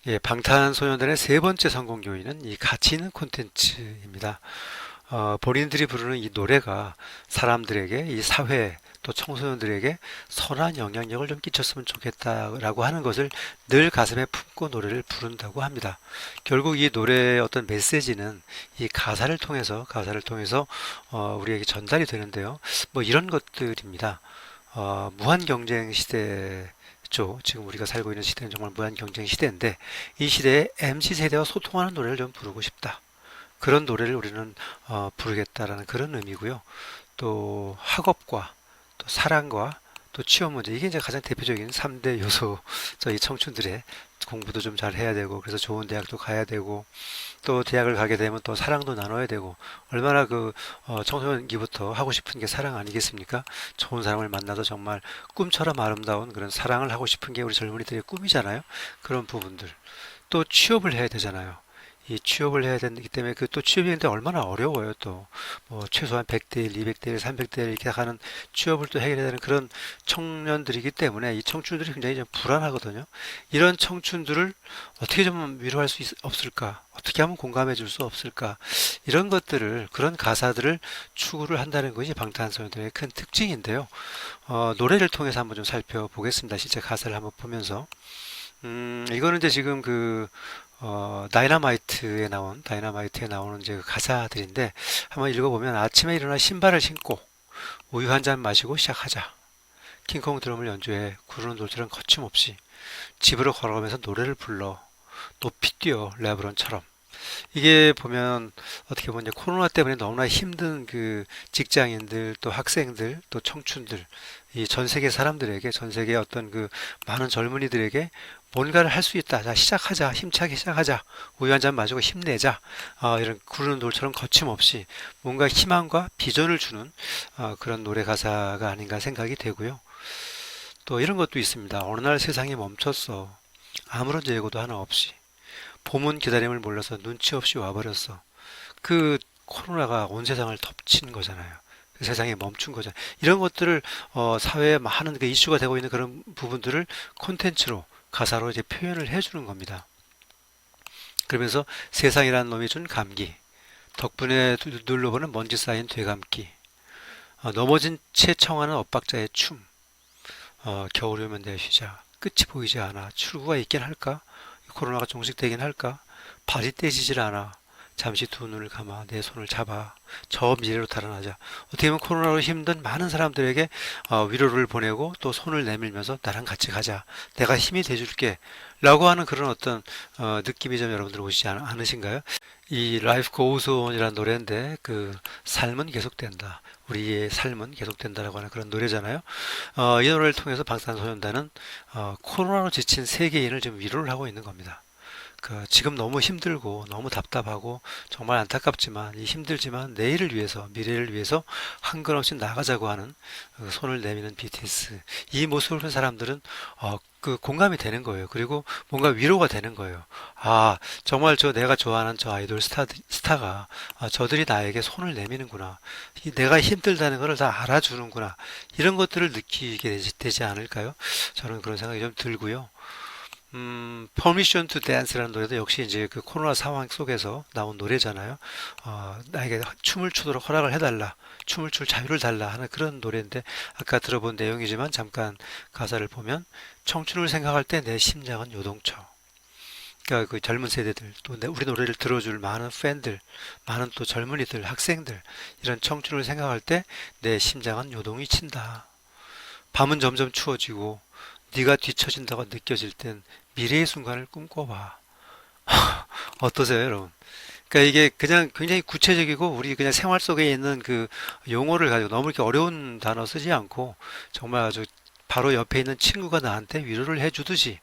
예, 방탄소년단의 세 번째 성공 요인은 이 가치 있는 콘텐츠입니다. 본인들이 부르는 이 노래가 사람들에게, 이 사회, 또 청소년들에게 선한 영향력을 좀 끼쳤으면 좋겠다라고 하는 것을 늘 가슴에 품고 노래를 부른다고 합니다. 결국 이 노래의 어떤 메시지는 이 가사를 통해서 우리에게 전달이 되는데요. 뭐 이런 것들입니다. 무한 경쟁 시대죠. 지금 우리가 살고 있는 시대는 정말 무한 경쟁 시대인데 이 시대에 MZ 세대와 소통하는 노래를 좀 부르고 싶다. 그런 노래를 우리는 부르겠다라는 그런 의미고요. 또 학업과 또 사랑과 또 취업 문제 이게 이제 가장 대표적인 3대 요소 저희 청춘들의 공부도 좀 잘 해야 되고 그래서 좋은 대학도 가야 되고 또 대학을 가게 되면 또 사랑도 나눠야 되고 얼마나 청소년기부터 하고 싶은 게 사랑 아니겠습니까? 좋은 사람을 만나서 정말 꿈처럼 아름다운 그런 사랑을 하고 싶은 게 우리 젊은이들의 꿈이잖아요. 그런 부분들 또 취업을 해야 되잖아요. 이 취업을 해야 되기 때문에 그 또 취업인데 얼마나 어려워요 또 뭐 최소한 100대 1, 200대 1, 300대 1 이렇게 하는 취업을 또 해결해야 되는 그런 청년들이기 때문에 이 청춘들이 굉장히 좀 불안하거든요. 이런 청춘들을 어떻게 좀 위로할 수 없을까? 어떻게 하면 공감해 줄 수 없을까? 이런 것들을 그런 가사들을 추구를 한다는 것이 방탄소년단의 큰 특징인데요. 노래를 통해서 한번 좀 살펴보겠습니다. 실제 가사를 한번 보면서 이거는 이제 지금 다이너마이트에 나오는 이제 그 가사들인데 한번 읽어보면 아침에 일어나 신발을 신고 우유 한 잔 마시고 시작하자. 킹콩 드럼을 연주해 구르는 돌처럼 거침없이 집으로 걸어가면서 노래를 불러 높이 뛰어 레브론처럼 이게 보면 어떻게 보면 이제 코로나 때문에 너무나 힘든 그 직장인들 또 학생들 또 청춘들 이 전 세계 사람들에게 전 세계 어떤 그 많은 젊은이들에게 뭔가를 할 수 있다. 자, 시작하자. 힘차게 시작하자. 우유 한 잔 마시고 힘내자. 이런 구르는 돌처럼 거침없이 뭔가 희망과 비전을 주는 그런 노래 가사가 아닌가 생각이 되고요. 또 이런 것도 있습니다. 어느 날 세상이 멈췄어. 아무런 예고도 하나 없이. 봄은 기다림을 몰라서 눈치 없이 와버렸어. 그 코로나가 온 세상을 덮친 거잖아요. 그 세상에 멈춘 거잖아요. 이런 것들을 사회에 많은 그 이슈가 되고 있는 그런 부분들을 콘텐츠로 가사로 이제 표현을 해주는 겁니다. 그러면서 세상이라는 놈이 준 감기, 덕분에 눌러보는 먼지 쌓인 되감기, 넘어진 채 청하는 엇박자의 춤, 겨울이 오면 내쉬자, 끝이 보이지 않아, 출구가 있긴 할까? 코로나가 종식되긴 할까? 발이 떼지질 않아. 잠시 두 눈을 감아 내 손을 잡아 저 미래로 달아나자. 어떻게 보면 코로나로 힘든 많은 사람들에게 위로를 보내고 또 손을 내밀면서 나랑 같이 가자. 내가 힘이 돼줄게. 라고 하는 그런 어떤 느낌이 좀 여러분들 오시지 않으신가요? 이 Life Goes On이라는 노래인데 그 삶은 계속된다. 우리의 삶은 계속된다라고 하는 그런 노래잖아요. 이 노래를 통해서 방탄소년단은 코로나로 지친 세계인을 좀 위로를 하고 있는 겁니다. 지금 너무 힘들고 너무 답답하고 정말 안타깝지만 이 힘들지만 내일을 위해서 미래를 위해서 한 걸음씩 나가자고 하는 손을 내미는 BTS 이 모습을 본 사람들은 공감이 되는 거예요. 그리고 뭔가 위로가 되는 거예요. 아 정말 내가 좋아하는 저 아이돌 스타가 저들이 나에게 손을 내미는구나. 내가 힘들다는 것을 다 알아주는구나. 이런 것들을 느끼게 되지 않을까요? 저는 그런 생각이 좀 들고요. Permission to Dance라는 노래도 역시 이제 그 코로나 상황 속에서 나온 노래잖아요. 나에게 춤을 추도록 허락을 해달라. 춤을 출 자유를 달라 하는 그런 노래인데 아까 들어본 내용이지만 잠깐 가사를 보면 청춘을 생각할 때 내 심장은 요동쳐. 그러니까 그 젊은 세대들 또 우리 노래를 들어줄 많은 팬들, 많은 또 젊은이들, 학생들 이런 청춘을 생각할 때 내 심장은 요동이 친다. 밤은 점점 추워지고 네가 뒤처진다고 느껴질 땐 미래의 순간을 꿈꿔봐. 어떠세요, 여러분? 그러니까 이게 그냥 굉장히 구체적이고 우리 그냥 생활 속에 있는 그 용어를 가지고 너무 이렇게 어려운 단어 쓰지 않고 정말 아주 바로 옆에 있는 친구가 나한테 위로를 해주듯이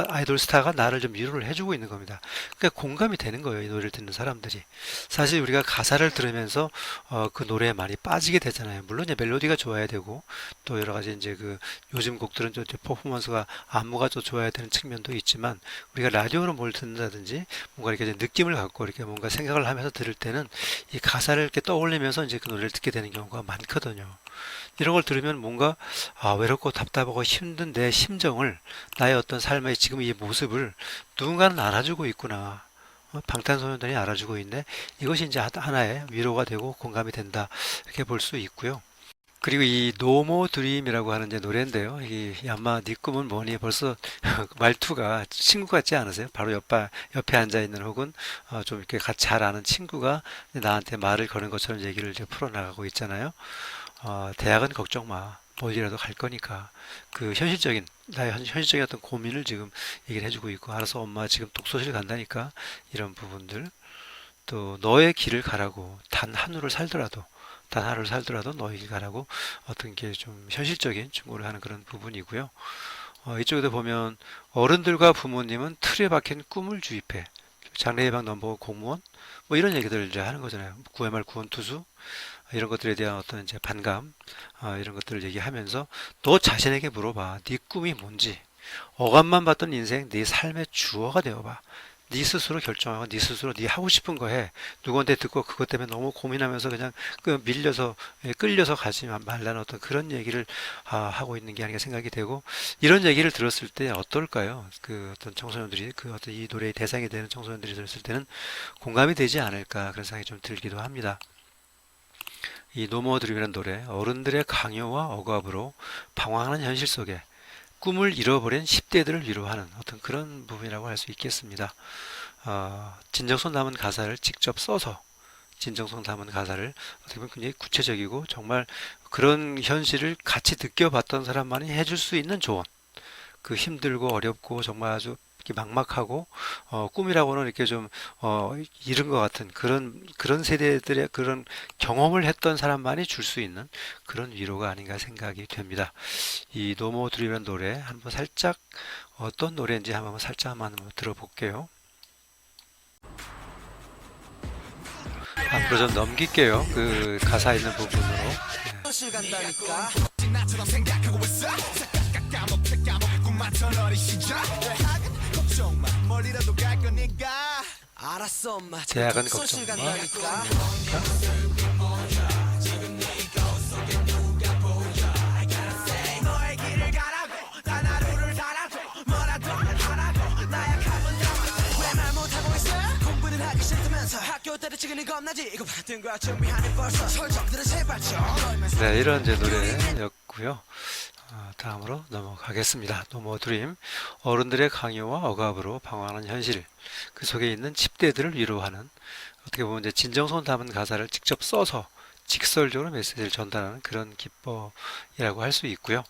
아이돌 스타가 나를 좀 위로를 해주고 있는 겁니다. 그러니까 공감이 되는 거예요, 이 노래를 듣는 사람들이. 사실 우리가 가사를 들으면서 그 노래에 많이 빠지게 되잖아요. 물론 이제 멜로디가 좋아야 되고 또 여러 가지 이제 그 요즘 곡들은 좀 이제 퍼포먼스가 안무가 좀 좋아야 되는 측면도 있지만 우리가 라디오로 뭘 듣는다든지 뭔가 이렇게 이제 느낌을 갖고 이렇게 뭔가 생각을 하면서 들을 때는 이 가사를 이렇게 떠올리면서 이제 그 노래를 듣게 되는 경우가 많거든요. 이런 걸 들으면 뭔가 외롭고 답답하고 힘든 내 심정을, 나의 어떤 삶의 지금 이 모습을 누군가는 알아주고 있구나. 방탄소년단이 알아주고 있네. 이것이 이제 하나의 위로가 되고 공감이 된다. 이렇게 볼 수 있고요. 그리고 이 노모 드림이라고 하는 이제 노래인데요. 이 아마 네 꿈은 뭐니 벌써 말투가 친구 같지 않으세요? 바로 옆에 앉아 있는 혹은 좀 이렇게 같이 잘 아는 친구가 나한테 말을 거는 것처럼 얘기를 이제 풀어나가고 있잖아요. 대학은 걱정 마. 어디라도 갈 거니까. 그 현실적인, 나의 현실적인 어떤 고민을 지금 얘기를 해주고 있고, 알아서 엄마 지금 독서실 간다니까. 이런 부분들. 또 너의 길을 가라고. 단 하루를 살더라도 너의 길 가라고 어떤 게 좀 현실적인 충고를 하는 그런 부분이고요. 이쪽에도 보면 어른들과 부모님은 틀에 박힌 꿈을 주입해. 장래 예방 넘버 공무원 뭐 이런 얘기들을 이제 하는 거잖아요. 구회말 구원 투수 이런 것들에 대한 어떤 이제 반감 이런 것들을 얘기하면서 너 자신에게 물어봐. 네 꿈이 뭔지. 어감만 봤던 인생 네 삶의 주어가 되어봐. 네 스스로 결정하고 네 스스로 네 하고 싶은 거 해. 누구한테 듣고 그것 때문에 너무 고민하면서 그냥 밀려서 끌려서 가지 말라는 어떤 그런 얘기를 하고 있는 게 아닌가 생각이 되고 이런 얘기를 들었을 때 어떨까요? 그 어떤 청소년들이 그 어떤 이 노래의 대상이 되는 청소년들이 들었을 때는 공감이 되지 않을까 그런 생각이 좀 들기도 합니다. 이 노모 드림이라는 노래 어른들의 강요와 억압으로 방황하는 현실 속에 꿈을 잃어버린 10대들을 위로하는 어떤 그런 부분이라고 할 수 있겠습니다. 진정성 담은 가사를 직접 써서 진정성 담은 가사를 어떻게 보면 굉장히 구체적이고 정말 그런 현실을 같이 느껴봤던 사람만이 해줄 수 있는 조언. 그 힘들고 어렵고 정말 아주 이렇게 막막하고 꿈이라고는 이렇게 좀 잃은 것 같은 그런 세대들의 그런 경험을 했던 사람만이 줄 수 있는 그런 위로가 아닌가 생각이 됩니다. 이 노모 드림이라는 노래 한번 살짝 어떤 노래인지 한번 살짝 한번 들어볼게요. 앞으로 좀 넘길게요. 그 가사 있는 부분으로. 네. 대학은 걱정 마. 네, 이런 이제 노래였고요. 다음으로 넘어가겠습니다. 노모 드림 어른들의 강요와 억압으로 방황하는 현실 그 속에 있는 10대들을 위로하는 어떻게 보면 이제 진정성 담은 가사를 직접 써서 직설적으로 메시지를 전달하는 그런 기법이라고 할 수 있고요.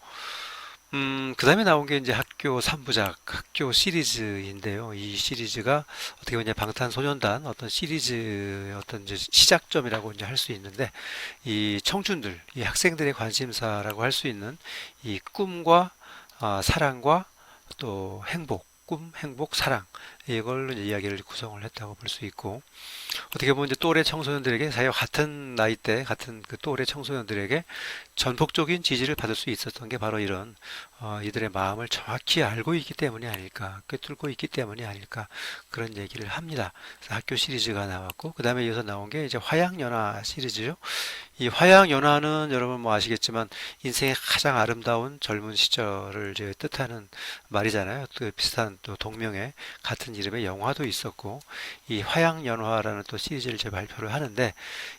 그 다음에 나온 게 이제 학교 3부작, 학교 시리즈인데요. 이 시리즈가 어떻게 보면 방탄소년단 어떤 시리즈의 어떤 이제 시작점이라고 이제 할 수 있는데, 이 청춘들, 이 학생들의 관심사라고 할 수 있는 이 꿈과 사랑과 또 행복, 꿈, 행복, 사랑 이걸로 이제 이야기를 구성을 했다고 볼 수 있고, 어떻게 보면 이제 또래 청소년들에게 사실 같은 나이대 같은 그 또래 청소년들에게 전폭적인 지지를 받을 수 있었던 게 바로 이런 이들의 마음을 정확히 알고 있기 때문이 아닐까, 꿰뚫고 있기 때문이 아닐까 그런 얘기를 합니다. 그래서 학교 시리즈가 나왔고 그 다음에 이어서 나온 게 이제 화양연화 시리즈죠. 이 화양연화는 여러분 뭐 아시겠지만 인생의 가장 아름다운 젊은 시절을 이제 뜻하는 말이잖아요. 또 비슷한 또 동명의 같은 이름의 영화도 있었고, 이 화양연화라는 또 시리즈를 이제 발표를 하는데,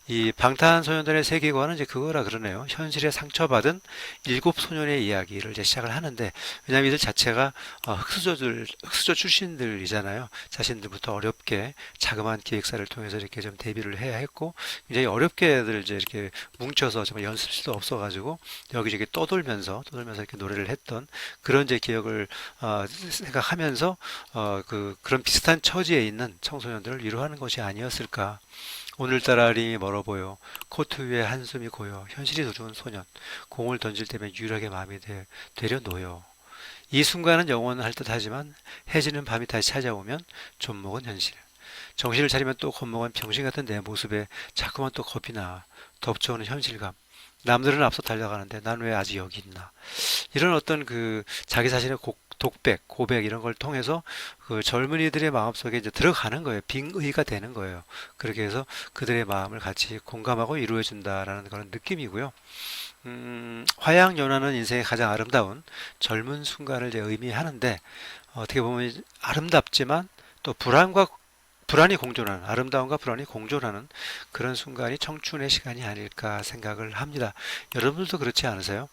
이 방탄소년단의 세계관은 이제 그거라 그러네요. 현실에 상처받은 일곱 소년의 이야기를 이제 시작을 하는데, 왜냐하면 이들 자체가 흑수저 출신들이잖아요. 자신들부터 어렵게 자그마한 기획사를 통해서 이렇게 좀 데뷔를 해야 했고, 굉장히 어렵게들 이제 이렇게 뭉쳐서 정말 연습실도 없어가지고 여기저기 떠돌면서 이렇게 노래를 했던 그런 이제 기억을 생각하면서 그런 비슷한 처지에 있는 청소년들을 위로하는 것이 아니었을까. 오늘따라 어림이 멀어 보여 코트 위에 한숨이 고여 현실이 두려운 소년 공을 던질 때면 유일하게 마음이 되려 놓여. 이 순간은 영원할 듯하지만 해지는 밤이 다시 찾아오면 좀먹은 현실. 정신을 차리면 또 겁먹은 병신 같은 내 모습에 자꾸만 또 겁이 나. 덮쳐오는 현실감. 남들은 앞서 달려가는데 난 왜 아직 여기 있나. 이런 어떤 그 자기 자신의 독백, 고백 이런 걸 통해서 그 젊은이들의 마음속에 이제 들어가는 거예요. 빙의가 되는 거예요. 그렇게 해서 그들의 마음을 같이 공감하고 이루어준다라는 그런 느낌이고요. 화양연화는 인생의 가장 아름다운 젊은 순간을 이제 의미하는데 어떻게 보면 아름답지만 또 불안이 공존하는 아름다움과 불안이 공존하는 그런 순간이 청춘의 시간이 아닐까 생각을 합니다. 여러분들도 그렇지 않으세요?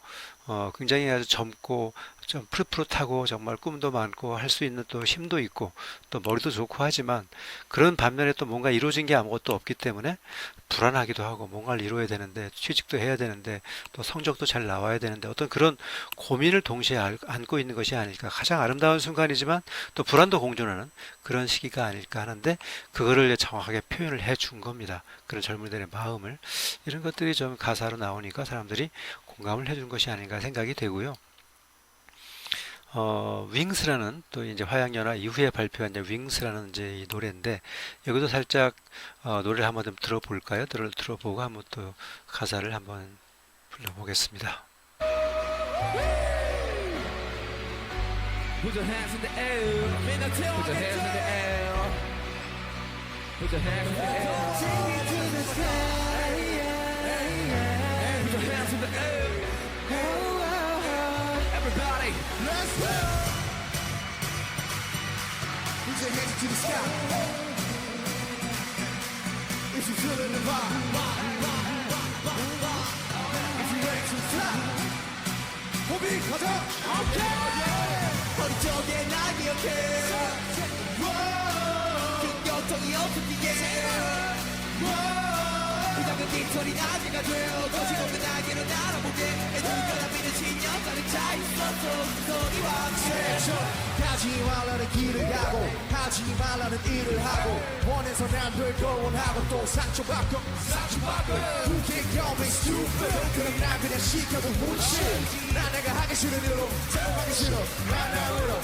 굉장히 아주 젊고 좀 푸릇푸릇하고 정말 꿈도 많고 할 수 있는 또 힘도 있고 또 머리도 좋고 하지만 그런 반면에 또 뭔가 이루어진 게 아무것도 없기 때문에 불안하기도 하고 뭔가를 이루어야 되는데 취직도 해야 되는데 또 성적도 잘 나와야 되는데 어떤 그런 고민을 동시에 안고 있는 것이 아닐까. 가장 아름다운 순간이지만 또 불안도 공존하는 그런 시기가 아닐까 하는데 그거를 정확하게 표현을 해 준 겁니다. 그런 젊은이들의 마음을 이런 것들이 좀 가사로 나오니까 사람들이 공감을 해준 것이 아닌가 생각이 되고요. 윙스라는 또 이제 화양연화 이후에 발표한 이제 윙스라는 이제 이 노래인데 여기도 살짝 노래를 한번 좀 들어볼까요? 들어보고 한번 또 가사를 한번 불러보겠습니다. Put your hands in the air. Put your hands in the air. Put your hands in the air. Take it to the sky. Put your hands in the air. Everybody, let's go. Put your hands to the sky. If you feel the vibe. If you ready to fly. 호비 가자. Okay. 머릿속에 나 기억해. 근교통이 없었기에. 부정은 뒷소리 나지가 돼요. 거침없는 날개로 날아보게. 애들과 믿는 신념가는 차 있었어. 소리와 함께. 하지 말라는 길을 가고 하지 말라는 일을 하고 원해서 난될 걸 원하고 또 상처받고 그게 going stupid. 그럼 난 그냥 시켜도 bullshit. 난 내가 하기 싫은 일로 생각하기 싫어. 난 위로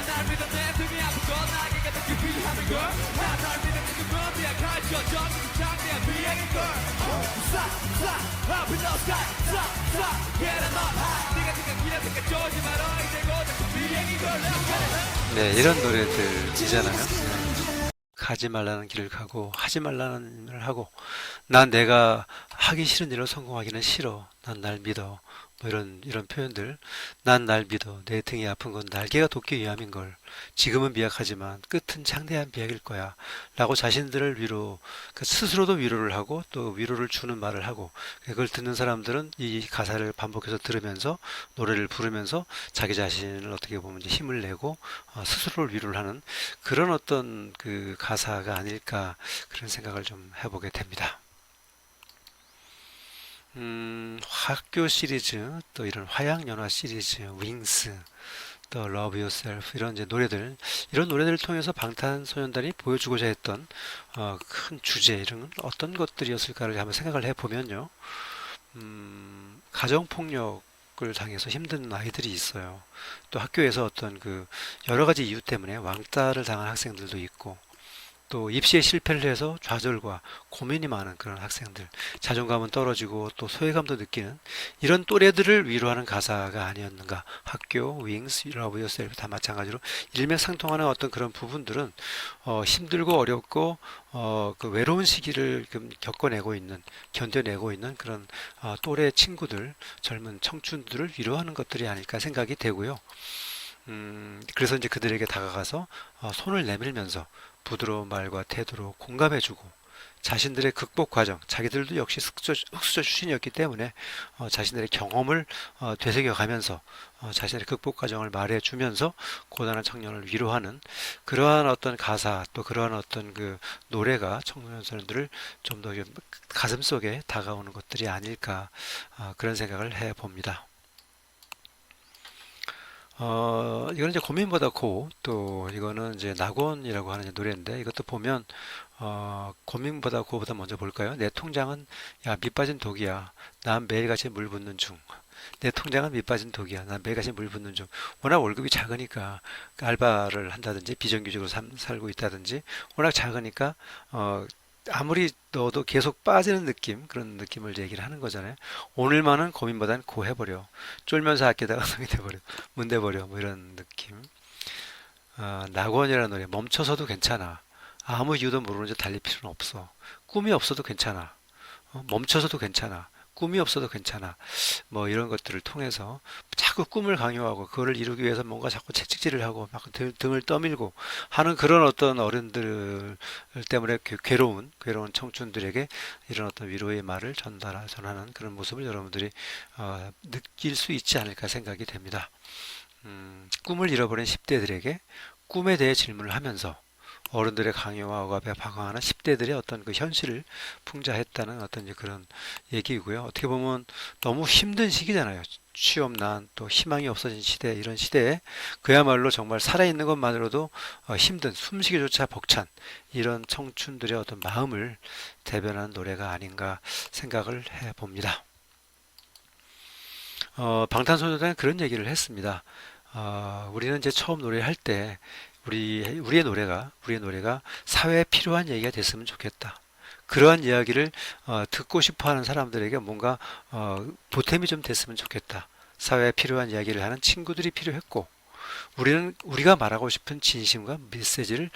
날 믿어 내 등이 아픈 건 나에게 더 깊이 하는 걸. 날 믿어 지금 건 비약할 전부 장대한 비행인 걸. Fly, fly, up in the sky. Fly, fly, get up high. 네가 생각이라 생각 쫄지 말어. 이제 곧 비행인 걸. 네, 이런 노래들이잖아요. 네. 가지 말라는 길을 가고 하지 말라는 일을 하고 난 내가 하기 싫은 일을 성공하기는 싫어. 난 날 믿어. 뭐 이런 표현들. 난 날 믿어. 내 등이 아픈 건 날개가 돋기 위함인 걸. 지금은 미약하지만 끝은 창대한 비약일 거야. 라고 자신들을 스스로도 위로를 하고 또 위로를 주는 말을 하고 그걸 듣는 사람들은 이 가사를 반복해서 들으면서 노래를 부르면서 자기 자신을 어떻게 보면 이제 힘을 내고 스스로를 위로를 하는 그런 어떤 그 가사가 아닐까 그런 생각을 좀 해보게 됩니다. 학교 시리즈, 또 이런 화양연화 시리즈, 윙스, 또 Love Yourself 이런 이제 노래들, 이런 노래들을 통해서 방탄소년단이 보여주고자 했던 큰 주제 이런 건 어떤 것들이었을까를 한번 생각을 해보면요, 가정폭력을 당해서 힘든 아이들이 있어요. 또 학교에서 어떤 그 여러 가지 이유 때문에 왕따를 당한 학생들도 있고, 또 입시에 실패를 해서 좌절과 고민이 많은 그런 학생들, 자존감은 떨어지고 또 소외감도 느끼는 이런 또래들을 위로하는 가사가 아니었는가. 학교, 윙스, 러브 유어셀프 다 마찬가지로 일맥상통하는 어떤 그런 부분들은 힘들고 어렵고 그 외로운 시기를 겪어내고 있는, 견뎌내고 있는 그런 또래 친구들, 젊은 청춘들을 위로하는 것들이 아닐까 생각이 되고요. 그래서 이제 그들에게 다가가서 손을 내밀면서 부드러운 말과 태도로 공감해주고 자신들의 극복 과정, 자기들도 역시 흑수저 출신이었기 때문에 자신들의 경험을 되새겨가면서 자신의 극복 과정을 말해주면서 고단한 청년을 위로하는 그러한 어떤 가사, 또 그러한 어떤 그 노래가 청소년들을 좀 더 가슴 속에 다가오는 것들이 아닐까 그런 생각을 해봅니다. 이거는 이제 고민보다 고, 또 이거는 이제 낙원이라고 하는 노래인데 이것도 보면 고민보다 고보다 먼저 볼까요? 내 통장은 야 밑빠진 독이야. 난 매일같이 물 붓는 중. 내 통장은 밑빠진 독이야. 난 매일같이 물 붓는 중. 워낙 월급이 작으니까 알바를 한다든지 비정규직으로 살고 있다든지 워낙 작으니까 아무리 넣어도 계속 빠지는 느낌, 그런 느낌을 얘기를 하는 거잖아요. 오늘만은 고민보단 고해버려. 쫄면서 아끼다가 성이 돼버려. 문대버려. 뭐 이런 느낌. 낙원이라는 노래. 멈춰서도 괜찮아. 아무 이유도 모르는데 달릴 필요는 없어. 꿈이 없어도 괜찮아. 멈춰서도 괜찮아. 꿈이 없어도 괜찮아. 뭐 이런 것들을 통해서 자꾸 꿈을 강요하고 그거를 이루기 위해서 뭔가 자꾸 채찍질을 하고 막 등을 떠밀고 하는 그런 어떤 어른들 때문에 괴로운 청춘들에게 이런 어떤 위로의 말을 전하는 그런 모습을 여러분들이 느낄 수 있지 않을까 생각이 됩니다. 꿈을 잃어버린 10대들에게 꿈에 대해 질문을 하면서 어른들의 강요와 억압에 방황하는 10대들의 어떤 그 현실을 풍자했다는 어떤 이제 그런 얘기이고요. 어떻게 보면 너무 힘든 시기잖아요. 취업난 또 희망이 없어진 시대, 이런 시대에 그야말로 정말 살아있는 것만으로도 힘든, 숨쉬기조차 벅찬 이런 청춘들의 어떤 마음을 대변하는 노래가 아닌가 생각을 해봅니다. 방탄소년단은 그런 얘기를 했습니다. 우리는 이제 처음 노래할 때 우리의 노래가 사회에 필요한 얘기가 됐으면 좋겠다. 그러한 이야기를 듣고 싶어하는 사람들에게 뭔가 보탬이 좀 됐으면 좋겠다. 사회에 필요한 이야기를 하는 친구들이 필요했고, 우리가 말하고 싶은 진심과 메시지를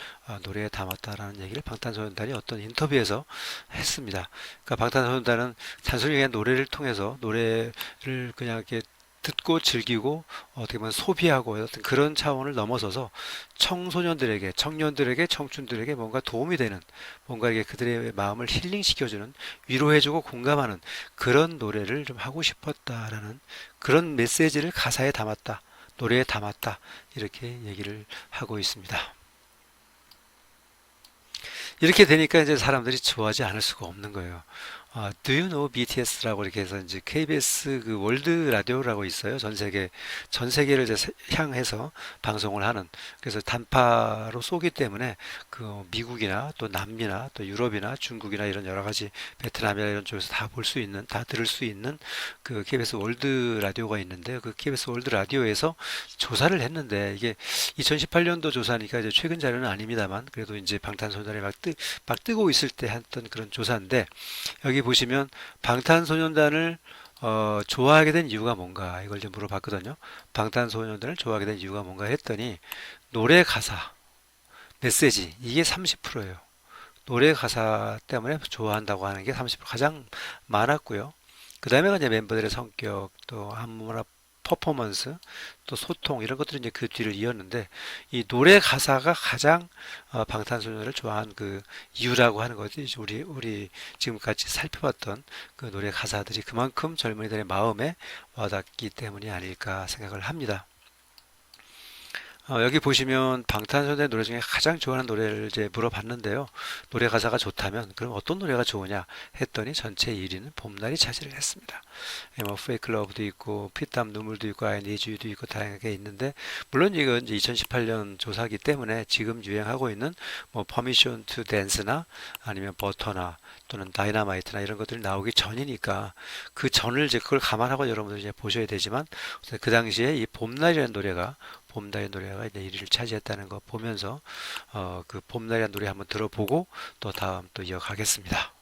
노래에 담았다라는 얘기를 방탄소년단이 어떤 인터뷰에서 했습니다. 그러니까 방탄소년단은 단순히 그냥 노래를 통해서 노래를 그냥 이렇게 듣고 즐기고 어떻게 보면 소비하고 어떤 그런 차원을 넘어서서 청소년들에게, 청년들에게, 청춘들에게 뭔가 도움이 되는, 뭔가 이게 그들의 마음을 힐링시켜주는, 위로해주고 공감하는 그런 노래를 좀 하고 싶었다라는 그런 메시지를 가사에 담았다, 노래에 담았다, 이렇게 얘기를 하고 있습니다. 이렇게 되니까 이제 사람들이 좋아하지 않을 수가 없는 거예요. Do you know BTS라고 이렇게 해서 이제 KBS 그 월드 라디오라고 있어요. 전 세계를 이제 향해서 방송을 하는. 그래서 단파로 쏘기 때문에 그 미국이나 또 남미나 또 유럽이나 중국이나 이런 여러 가지 베트남이나 이런 쪽에서 다 볼 수 있는, 다 들을 수 있는 그 KBS 월드 라디오가 있는데 그 KBS 월드 라디오에서 조사를 했는데 이게 2018년도 조사니까 이제 최근 자료는 아닙니다만 그래도 이제 방탄소년단이 막 뜨고 있을 때 했던 그런 조사인데 여기 보시면 방탄소년단을 좋아하게 된 이유가 뭔가 이걸 좀 물어봤거든요. 방탄소년단을 좋아하게 된 이유가 뭔가 했더니 노래 가사, 메시지 이게 30%예요. 노래 가사 때문에 좋아한다고 하는 게 30% 가장 많았고요. 그 다음에가 이제 멤버들의 성격, 또 안무나 퍼포먼스, 또 소통 이런 것들이 이제 그 뒤를 이었는데 이 노래 가사가 가장 방탄소년단을 좋아한 그 이유라고 하는 거지. 우리 지금까지 살펴봤던 그 노래 가사들이 그만큼 젊은이들의 마음에 와닿기 때문이 아닐까 생각을 합니다. 여기 보시면 방탄소년단 노래 중에 가장 좋아하는 노래를 이제 물어봤는데요. 노래 가사가 좋다면 그럼 어떤 노래가 좋으냐 했더니 전체 1위는 봄날이 차지를 했습니다. 뭐 Fake Love도 있고 피땀 눈물도 있고 I Need You도 있고 다양하게 있는데 물론 이건 이제 2018년 조사기 때문에 지금 유행하고 있는 뭐 Permission to Dance나 아니면 버터나 또는 다이너마이트나 이런 것들이 나오기 전이니까 그 전을 이제 그걸 감안하고 여러분들이 이제 보셔야 되지만 그 당시에 이 봄날이라는 노래가 이제 1위를 차지했다는 거 보면서 그 봄날이라는 노래 한번 들어보고 또 다음 또 이어가겠습니다.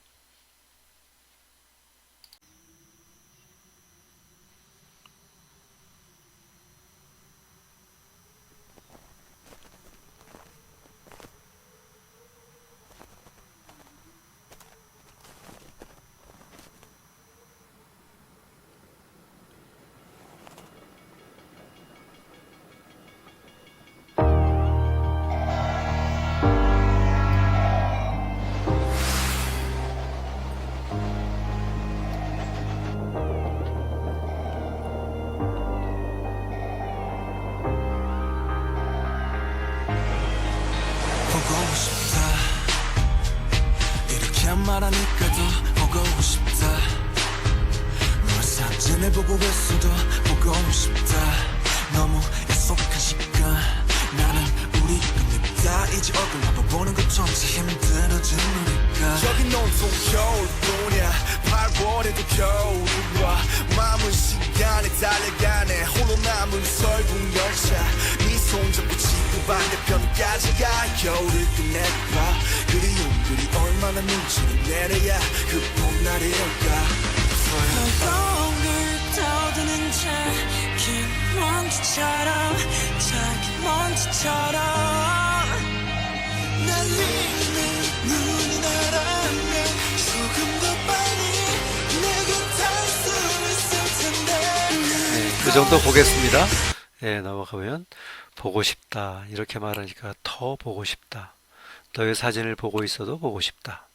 보고 싶다 이렇게 말하니까도 보고 싶다 널 사진을 보고 있어도 보고 싶다 너무 약속한 시간 나는 우리 끝냈다 이제 얼굴 한번 보는 것조차 힘들어진 우리가 여긴 온통 겨울뿐이야 8월에도 겨울이 와 마음은 시간에 달려가네 홀로 남은 설국 열차 네 손잡고 지구 반대편까지 가 겨울을 끝내봐 그리움들이 얼마나 눈치를 내려야 그 봄날이 올까 멍을 떠드는 작은 먼지처럼 날리는 눈이 나라면 조금 더 빨리 내게 닿을 그 정도 보겠습니다. 예, 넘어가면 보고 싶다 이렇게 말하니까 더 보고 싶다. 너의 사진을 보고 있어도 보고 싶다.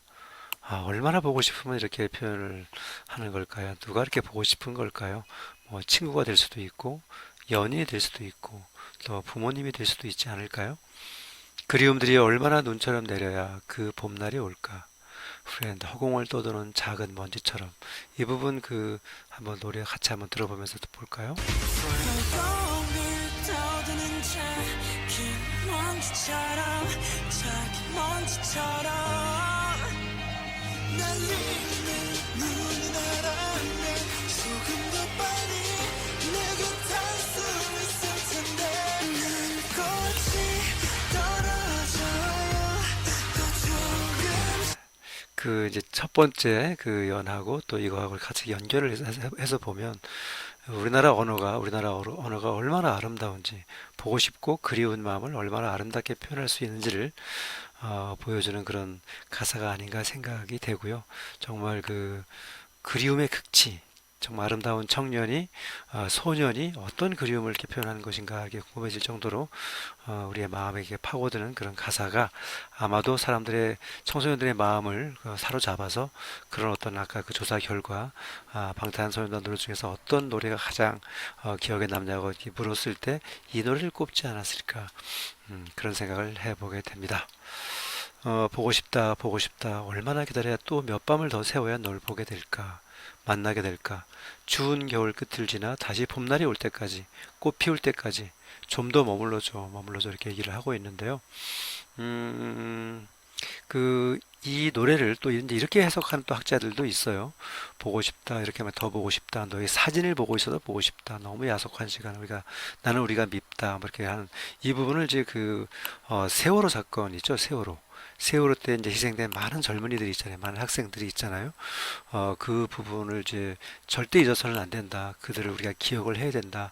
아, 얼마나 보고 싶으면 이렇게 표현을 하는 걸까요? 누가 이렇게 보고 싶은 걸까요? 뭐 친구가 될 수도 있고 연인이 될 수도 있고 또 부모님이 될 수도 있지 않을까요? 그리움들이 얼마나 눈처럼 내려야 그 봄날이 올까? 프렌드 허공을 떠도는 작은 먼지처럼 이 부분 한번 노래 같이 한번 들어보면서 또 볼까요? 멍을 떠드는 작은 먼지처럼 작은 먼지처럼 날리는 눈이 알았네 조금 더 빨리 내 곁에 수 있을 텐데 난 꽃이 떨어져요 더 조금 이제 첫 번째 연하고 또 이거하고 같이 연결을 해서 보면 우리나라 언어가 얼마나 아름다운지 보고 싶고 그리운 마음을 얼마나 아름답게 표현할 수 있는지를 보여주는 그런 가사가 아닌가 생각이 되고요. 정말 그리움의 극치, 정말 아름다운 청년이 소년이 어떤 그리움을 이렇게 표현하는 것인가 이게 궁금해질 정도로 우리의 마음에 이렇게 파고드는 그런 가사가 아마도 청소년들의 마음을 사로잡아서 그런 어떤 아까 그 조사 결과 방탄소년단 노래 중에서 어떤 노래가 가장 기억에 남냐고 이렇게 물었을 때 이 노래를 꼽지 않았을까 그런 생각을 해보게 됩니다. 보고 싶다, 보고 싶다. 얼마나 기다려야 또 몇 밤을 더 새워야 널 보게 될까? 만나게 될까? 추운 겨울 끝을 지나 다시 봄날이 올 때까지, 꽃 피울 때까지 좀 더 머물러줘 이렇게 얘기를 하고 있는데요. 음, 이 노래를 또 이제 이렇게 해석하는 또 학자들도 있어요. 보고 싶다, 이렇게 하면 더 보고 싶다. 너의 사진을 보고 있어도 보고 싶다. 너무 야속한 시간. 나는 우리가 밉다. 뭐 이렇게 하는 이 부분을 이제 세월호 사건 있죠. 세월호 때 이제 희생된 많은 젊은이들이 있잖아요. 많은 학생들이 있잖아요. 그 부분을 이제 절대 잊어서는 안 된다. 그들을 우리가 기억을 해야 된다.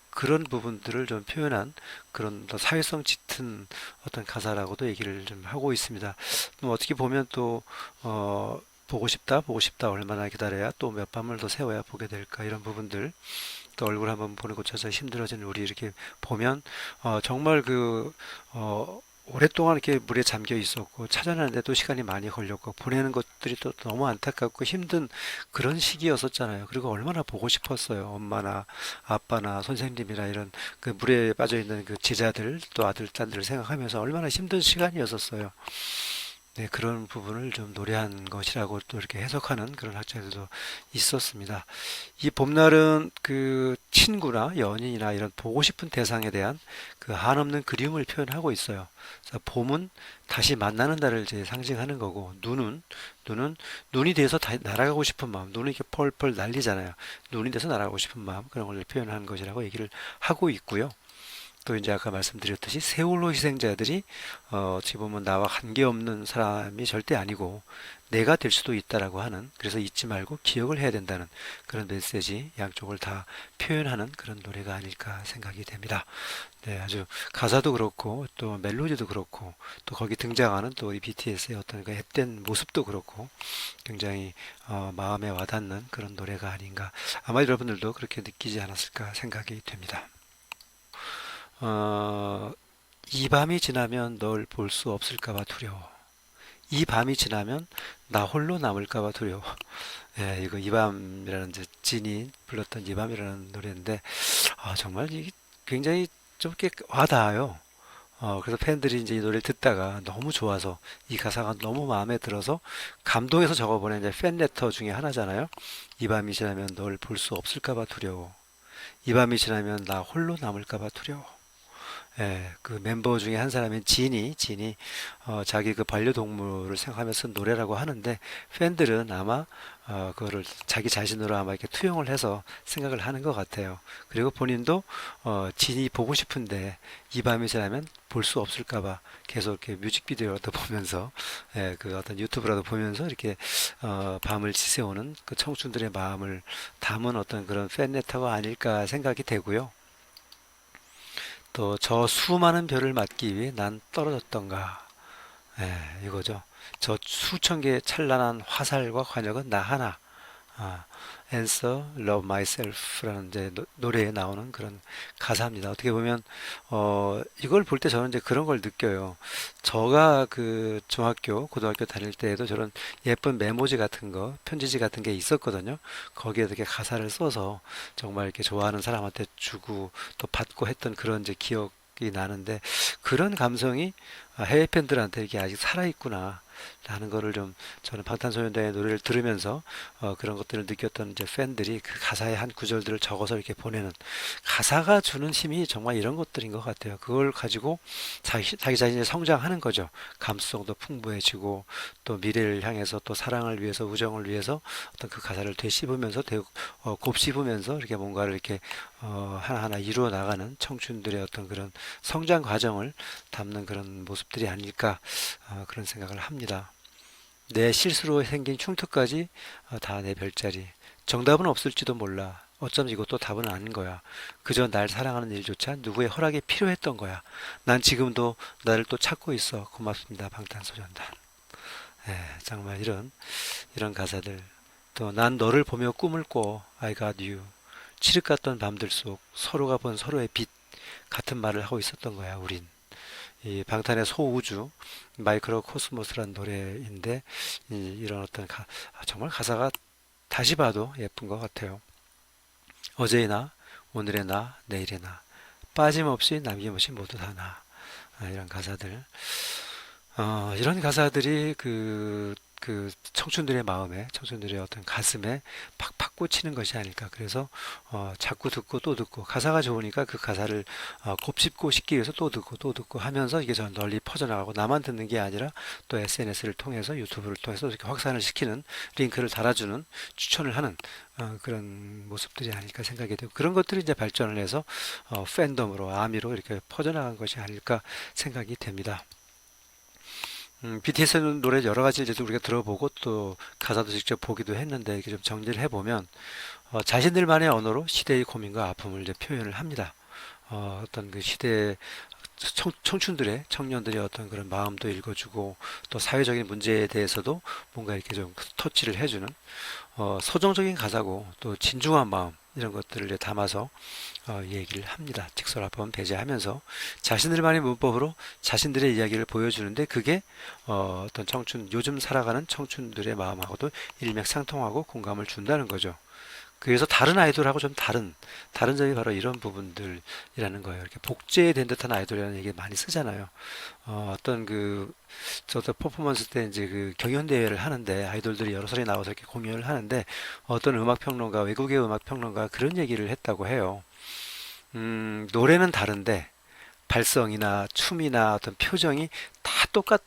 그런 부분들을 좀 표현한 그런 더 사회성 짙은 어떤 가사라고도 얘기를 좀 하고 있습니다. 뭐 어떻게 보면 또, 보고 싶다, 얼마나 기다려야 또 몇 밤을 더 세워야 보게 될까, 이런 부분들. 또 얼굴 한번 보는 것조차 힘들어지는 우리 이렇게 보면, 정말 오랫동안 이렇게 물에 잠겨 있었고 찾아내는데 또 시간이 많이 걸렸고 보내는 것들이 또 너무 안타깝고 힘든 그런 시기였었잖아요. 그리고 얼마나 보고 싶었어요. 엄마나 아빠나 선생님이나 이런 그 물에 빠져 있는 그 제자들 또 아들 딸들을 생각하면서 얼마나 힘든 시간이었었어요. 네, 그런 부분을 좀 노래한 것이라고 또 이렇게 해석하는 그런 학자들도 있었습니다. 이 봄날은 친구나 연인이나 이런 보고 싶은 대상에 대한 한없는 그리움을 표현하고 있어요. 그래서 봄은 다시 만나는 날을 이제 상징하는 거고, 눈이 돼서 날아가고 싶은 마음, 눈이 이렇게 펄펄 날리잖아요. 눈이 돼서 날아가고 싶은 마음, 그런 걸 표현하는 것이라고 얘기를 하고 있고요. 또 이제 아까 말씀드렸듯이 세월호 희생자들이 어찌 보면 나와 관계없는 사람이 절대 아니고 내가 될 수도 있다라고 하는, 그래서 잊지 말고 기억을 해야 된다는 그런 메시지, 양쪽을 다 표현하는 그런 노래가 아닐까 생각이 됩니다. 네, 아주 가사도 그렇고 또 멜로디도 그렇고 또 거기 등장하는 또 이 BTS의 어떤 그 앳된 모습도 그렇고 굉장히 마음에 와닿는 그런 노래가 아닌가, 아마 여러분들도 그렇게 느끼지 않았을까 생각이 됩니다. 이 밤이 지나면 널 볼 수 없을까봐 두려워. 이 밤이 지나면 나 홀로 남을까봐 두려워. 예, 이거 이 밤이라는 이제 진이 불렀던 이 밤이라는 노래인데, 정말 이게 굉장히 좀 이렇게 와닿아요. 그래서 팬들이 이제 이 노래를 듣다가 너무 좋아서 이 가사가 너무 마음에 들어서 감동해서 적어보낸 이제 팬레터 중에 하나잖아요. 이 밤이 지나면 널 볼 수 없을까봐 두려워. 이 밤이 지나면 나 홀로 남을까봐 두려워. 예, 그 멤버 중에 한 사람인 진이 자기 그 반려동물을 생각하면서 쓴 노래라고 하는데, 팬들은 아마 그거를 자기 자신으로 아마 이렇게 투영을 해서 생각을 하는 것 같아요. 그리고 본인도 진이 보고 싶은데 이 밤이 지나면 볼 수 없을까봐 계속 이렇게 뮤직비디오라도 보면서, 예, 그 어떤 유튜브라도 보면서 이렇게 밤을 지새우는 그 청춘들의 마음을 담은 어떤 그런 팬레터가 아닐까 생각이 되고요. 또 저 수많은 별을 맞기 위해 난 떨어졌던가. 이거죠. 저 수천 개의 찬란한 화살과 관역은 나 하나. Answer, Love Myself라는 이제 노래에 나오는 그런 가사입니다. 어떻게 보면 이걸 볼 때 저는 이제 그런 걸 느껴요. 저가 그 중학교, 고등학교 다닐 때에도 저런 예쁜 메모지 같은 거, 편지지 같은 게 있었거든요. 거기에 이렇게 가사를 써서 정말 이렇게 좋아하는 사람한테 주고 또 받고 했던 그런 이제 기억이 나는데 그런 감성이 해외 팬들한테 이게 아직 살아있구나. 라는 거를 좀 저는 방탄소년단의 노래를 들으면서 그런 것들을 느꼈던 이제 팬들이 그 가사의 한 구절들을 적어서 이렇게 보내는 가사가 주는 힘이 정말 이런 것들인 것 같아요. 그걸 가지고 자기 자신이 성장하는 거죠. 감수성도 풍부해지고 또 미래를 향해서 또 사랑을 위해서 우정을 위해서 어떤 그 가사를 되씹으면서 곱씹으면서 이렇게 뭔가를 이렇게 하나하나 이루어 나가는 청춘들의 어떤 그런 성장 과정을 담는 그런 모습들이 아닐까 그런 생각을 합니다. 내 실수로 생긴 흉터까지 다 내 별자리. 정답은 없을지도 몰라. 어쩜 이것도 답은 아닌 거야. 그저 날 사랑하는 일조차 누구의 허락이 필요했던 거야. 난 지금도 나를 또 찾고 있어. 고맙습니다. 방탄소년단. 정말 이런 가사들. 또 난 너를 보며 꿈을 꿔. I got you. 칠흑 같던 밤들 속 서로가 본 서로의 빛 같은 말을 하고 있었던 거야. 우린. 이 방탄의 소우주 마이크로 코스모스라는 노래인데 이런 어떤 정말 가사가 다시 봐도 예쁜 것 같아요. 어제의 나, 오늘의 나, 내일의 나 빠짐없이 남김없이 모두 다 나. 이런 가사들 이런 가사들이 그 청춘들의 마음에, 청춘들의 어떤 가슴에 팍팍 꽂히는 것이 아닐까. 그래서 자꾸 듣고 또 듣고 가사가 좋으니까 그 가사를 곱씹고 싶기 위해서 또 듣고 또 듣고 하면서 이게 저 널리 퍼져나가고 나만 듣는 게 아니라 또 SNS를 통해서 유튜브를 통해서 이렇게 확산을 시키는 링크를 달아주는 추천을 하는 그런 모습들이 아닐까 생각이 되고 그런 것들이 이제 발전을 해서 팬덤으로 아미로 이렇게 퍼져나간 것이 아닐까 생각이 됩니다. BTS는 노래 여러 가지 이제 우리가 들어보고 또 가사도 직접 보기도 했는데 이렇게 좀 정리를 해보면 자신들만의 언어로 시대의 고민과 아픔을 이제 표현을 합니다. 어떤 그 시대 청춘들의 청년들의 어떤 그런 마음도 읽어주고 또 사회적인 문제에 대해서도 뭔가 이렇게 좀 터치를 해주는 서정적인 가사고 또 진중한 마음 이런 것들을 이제 담아서 얘기를 합니다. 직설합번 배제하면서 자신들만의 문법으로 자신들의 이야기를 보여주는데 그게 어떤 청춘 요즘 살아가는 청춘들의 마음하고도 일맥상통하고 공감을 준다는 거죠. 그래서 다른 아이돌하고 좀 다른 점이 바로 이런 부분들이라는 거예요. 이렇게 복제된 듯한 아이돌이라는 얘기 많이 쓰잖아요. 어떤 저도 퍼포먼스 때 이제 그 경연 대회를 하는데 아이돌들이 여러 사람이 나와서 이렇게 공연을 하는데 어떤 음악 평론가, 외국의 음악 평론가 그런 얘기를 했다고 해요. 노래는 다른데 발성이나 춤이나 어떤 표정이 다 똑같은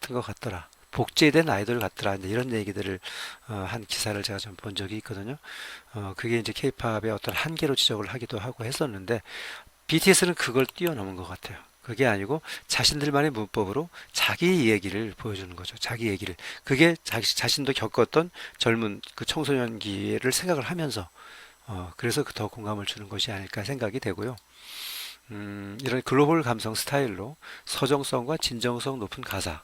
것 같더라. 복제된 아이돌 같더라. 이제 이런 얘기들을 한 기사를 제가 좀 본 적이 있거든요. 그게 이제 케이팝의 어떤 한계로 지적을 하기도 하고 했었는데 BTS는 그걸 뛰어넘은 것 같아요. 그게 아니고 자신들만의 문법으로 자기 얘기를 보여주는 거죠. 자기 얘기를. 그게 자신도 겪었던 젊은 그 청소년기를 생각을 하면서 그래서 더 공감을 주는 것이 아닐까 생각이 되고요. 이런 글로벌 감성 스타일로 서정성과 진정성 높은 가사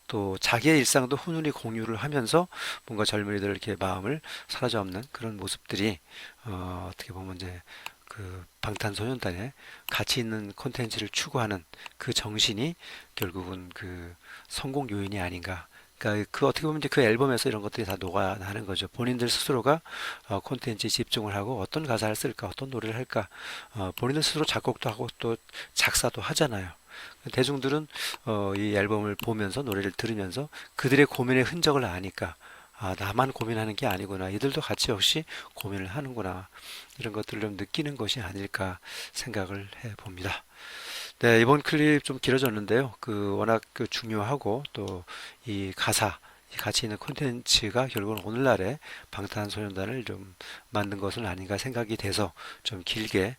또 자기의 일상도 훈훈히 공유를 하면서 뭔가 젊은이들 이렇게 마음을 사로잡는 그런 모습들이 어떻게 보면 이제 그 방탄소년단의 가치 있는 콘텐츠를 추구하는 그 정신이 결국은 그 성공 요인이 아닌가. 그러니까 그 어떻게 보면 이제 그 앨범에서 이런 것들이 다 녹아나는 거죠. 본인들 스스로가 콘텐츠에 집중을 하고 어떤 가사를 쓸까, 어떤 노래를 할까, 본인들 스스로 작곡도 하고 또 작사도 하잖아요. 대중들은 이 앨범을 보면서 노래를 들으면서 그들의 고민의 흔적을 아니까 나만 고민하는 게 아니구나. 이들도 같이 역시 고민을 하는구나. 이런 것들을 좀 느끼는 것이 아닐까 생각을 해 봅니다. 네, 이번 클립 좀 길어졌는데요. 워낙 중요하고 또 이 가사, 이 가치 있는 콘텐츠가 결국은 오늘날의 방탄소년단을 좀 만든 것은 아닌가 생각이 돼서 좀 길게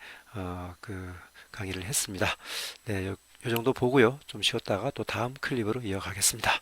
강의를 했습니다. 네, 요 정도 보고요. 좀 쉬었다가 또 다음 클립으로 이어가겠습니다.